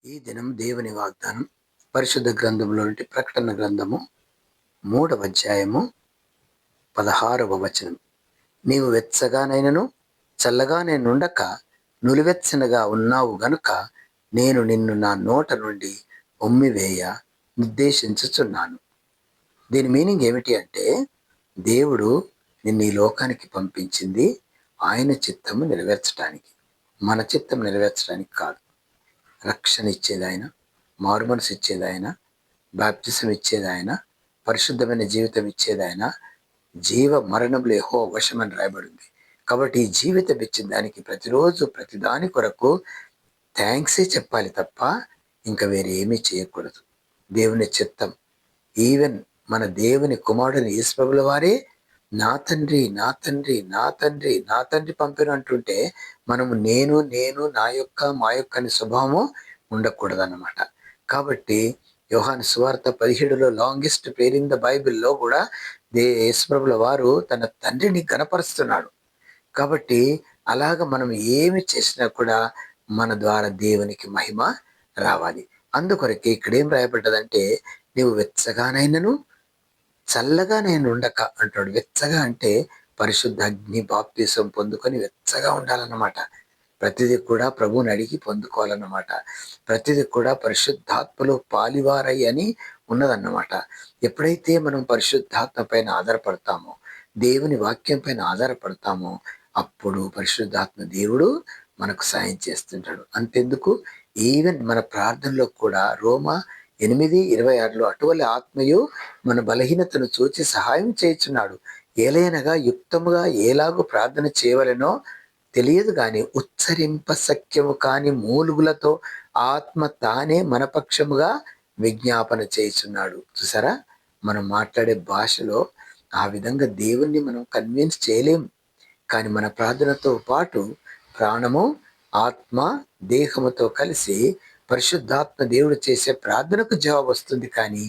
ఈ దినం దేవుని వాగ్దానం పరిశుద్ధ గ్రంథంలో నుండి ప్రకటన గ్రంథము 3వ అధ్యాయము 16వ వచనం. నీవు వెచ్చగానైనను చల్లగానైనుండక నులివెచ్చనగా ఉన్నావు గనుక నేను నిన్ను నా నోట నుండి ఉమ్మివేయ నిర్దేశించుచున్నాను. దీని మీనింగ్ ఏమిటి అంటే, దేవుడు నిన్ను ఈ లోకానికి పంపించింది ఆయన చిత్తము నెరవేర్చడానికి, మన చిత్తం నెరవేర్చడానికి కాదు. రక్షణ ఇచ్చేది ఆయన, మారుమనసు ఇచ్చేది ఆయన, బాప్తిసం ఇచ్చేది ఆయన, పరిశుద్ధమైన జీవితం ఇచ్చేది ఆయన, జీవ మరణములు యెహోవా వశమని రాయబడింది. కాబట్టి ఈ జీవితం ఇచ్చిన దానికి ప్రతిరోజు ప్రతిదాని కొరకు థ్యాంక్సే చెప్పాలి తప్ప ఇంకా వేరే ఏమీ చేయకూడదు. దేవుని చిత్తం, ఈవెన్ మన దేవుని కుమారుని యేసుప్రభుల వారే నా తండ్రి నా తండ్రి నా తండ్రి నా తండ్రి పంపిన అంటుంటే మనము నేను నేను నా యొక్క మా యొక్క అనే స్వభావము ఉండకూడదన్నమాట. కాబట్టి యోహాను సువార్త 17లో లాంగెస్ట్ పేర్ ఇన్ ద బైబిల్లో కూడా యేసుప్రభుల వారు తన తండ్రిని గణపరుస్తున్నాడు. కాబట్టి అలాగ మనం ఏమి చేసినా కూడా మన ద్వారా దేవునికి మహిమ రావాలి. అందుకొరకే ఇక్కడేం రాయబడ్డదంటే, నీవు వెచ్చగానైనను చల్లగా నేను ఉండక అంటాడు. వెచ్చగా అంటే పరిశుద్ధ అగ్ని బాప్తిసం పొందుకొని వెచ్చగా ఉండాలన్నమాట. ప్రతిదీ కూడా ప్రభువుని అడిగి పొందుకోవాలన్నమాట. ప్రతిదీ కూడా పరిశుద్ధాత్మలో పాలివారై అని ఉన్నదన్నమాట. ఎప్పుడైతే మనం పరిశుద్ధాత్మ పైన ఆధారపడతామో, దేవుని వాక్యం పైన ఆధారపడతామో, అప్పుడు పరిశుద్ధాత్మ దేవుడు మనకు సాయం చేస్తుంటాడు. అంతెందుకు, ఈవెన్ మన ప్రార్థనలో కూడా రోమా 8:26లో అటువలి ఆత్మయు మన బలహీనతను చూచి సహాయం చేయుచున్నాడు. ఏలయనగా యుక్తముగా ఏలాగూ ప్రార్థన చేయవలెనో తెలియదు గాని ఉచ్చరింప సఖ్యము కాని మూలుగులతో ఆత్మ తానే మన పక్షముగా విజ్ఞాపన చేయుచున్నాడు. చూసారా, మనం మాట్లాడే భాషలో ఆ విధంగా దేవుణ్ణి మనం కన్విన్స్ చేయలేం. కానీ మన ప్రార్థనతో పాటు ప్రాణము, ఆత్మ, దేహముతో కలిసి పరిశుద్ధాత్మ దేవుడు చేసే ప్రార్థనకు జవాబు వస్తుంది, కానీ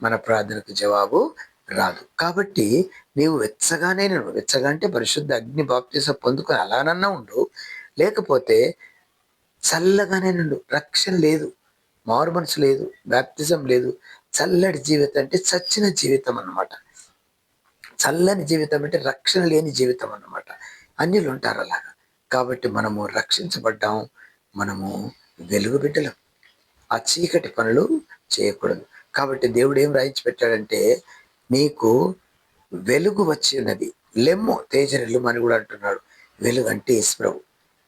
మన ప్రార్థనకు జవాబు రాదు. కాబట్టి నీవు వెచ్చగా అంటే పరిశుద్ధ అగ్ని బాప్తిసం పొందుకొని అలానన్నా ఉండు, లేకపోతే చల్లగానే నుండు. రక్షణ లేదు, మారు మనసు లేదు, బాప్తిజం లేదు. చల్లటి జీవితం అంటే చచ్చిన జీవితం అన్నమాట. చల్లని జీవితం అంటే రక్షణ లేని జీవితం అన్నమాట. అన్యులు ఉంటారు అలాగా. కాబట్టి మనము రక్షించబడ్డాం, మనము వెలుగు బిడ్డలం. ఆ చీకటి పనులు చేయకూడదు. కాబట్టి దేవుడు ఏం రాయించి పెట్టాడంటే, నీకు వెలుగు వచ్చి ఉన్నది, లెమ్ము తేజరిల్లుము అని కూడా అంటున్నాడు. వెలుగు అంటే యేసు ప్రభు,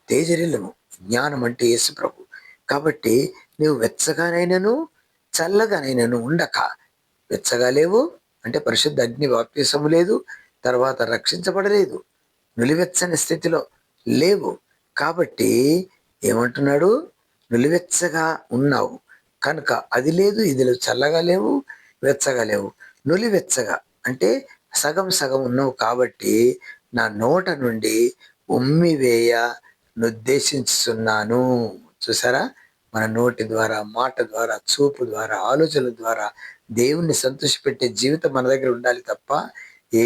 తేజరిల్లుము జ్ఞానం అంటే యేసు ప్రభు. కాబట్టి నువ్వు వెచ్చగానైనను చల్లగానైనను ఉండక, వెచ్చగా లేవు అంటే పరిశుద్ధ అగ్ని బాప్తిసము లేదు, తర్వాత రక్షించబడలేదు, నులివెచ్చని స్థితిలో లేవు. కాబట్టి ఏమంటున్నాడు, నులివెచ్చగా ఉన్నావు కనుక అది లేదు ఇది లేదు, చల్లగా లేవు వెచ్చగా లేవు, నులివెచ్చగా అంటే సగం సగం ఉన్నావు. కాబట్టి నా నోట నుండి ఉమ్మివేయ నిర్దేశించుతున్నాను. చూసారా, మన నోటి ద్వారా, మాట ద్వారా, చూపు ద్వారా, ఆలోచనల ద్వారా దేవుణ్ణి సంతోషపెట్టే జీవితం మన దగ్గర ఉండాలి తప్ప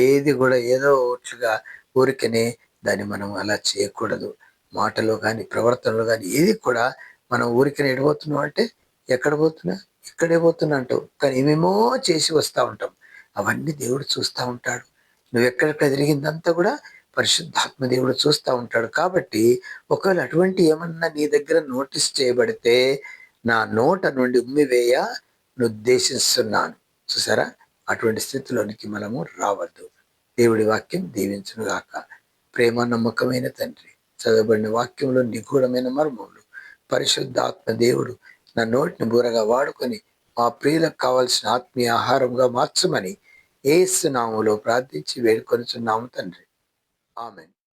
ఏది కూడా ఏదో ఒకటిగా ఊరికనే దాన్ని మనం అలా చేయకూడదు. మాటలో కానీ ప్రవర్తనలో కానీ ఏది కూడా మనం ఊరికనే ఎడిపోతున్నాం అంటే, ఎక్కడ పోతున్నా ఇక్కడే పోతున్నా అంటావు, కానీ ఏమేమో చేసి వస్తూ ఉంటాం. అవన్నీ దేవుడు చూస్తూ ఉంటాడు. నువ్వు ఎక్కడెక్కడ తిరిగిందంతా కూడా పరిశుద్ధాత్మ దేవుడు చూస్తూ ఉంటాడు. కాబట్టి ఒకవేళ అటువంటి ఏమన్నా నీ దగ్గర నోటీస్ చేయబడితే నా నోట నుండి ఉమ్మివేయ నిర్దేశిస్తున్నాను. చూసారా, అటువంటి స్థితిలోనికి మనము రావద్దు. దేవుడి వాక్యం దీవించును గాక. ప్రేమ నమ్మకమైన తండ్రి, చదవబడిన వాక్యంలో నిగూఢమైన మర్మములు పరిశుద్ధాత్మ దేవుడు నా నోటిని బూరగా వాడుకొని మా ప్రియులకు కావాల్సిన ఆత్మీయ ఆహారంగా మార్చమని యేసు నామములో ప్రార్థించి వేడుకొనుచున్నాము తండ్రి. ఆమేన్.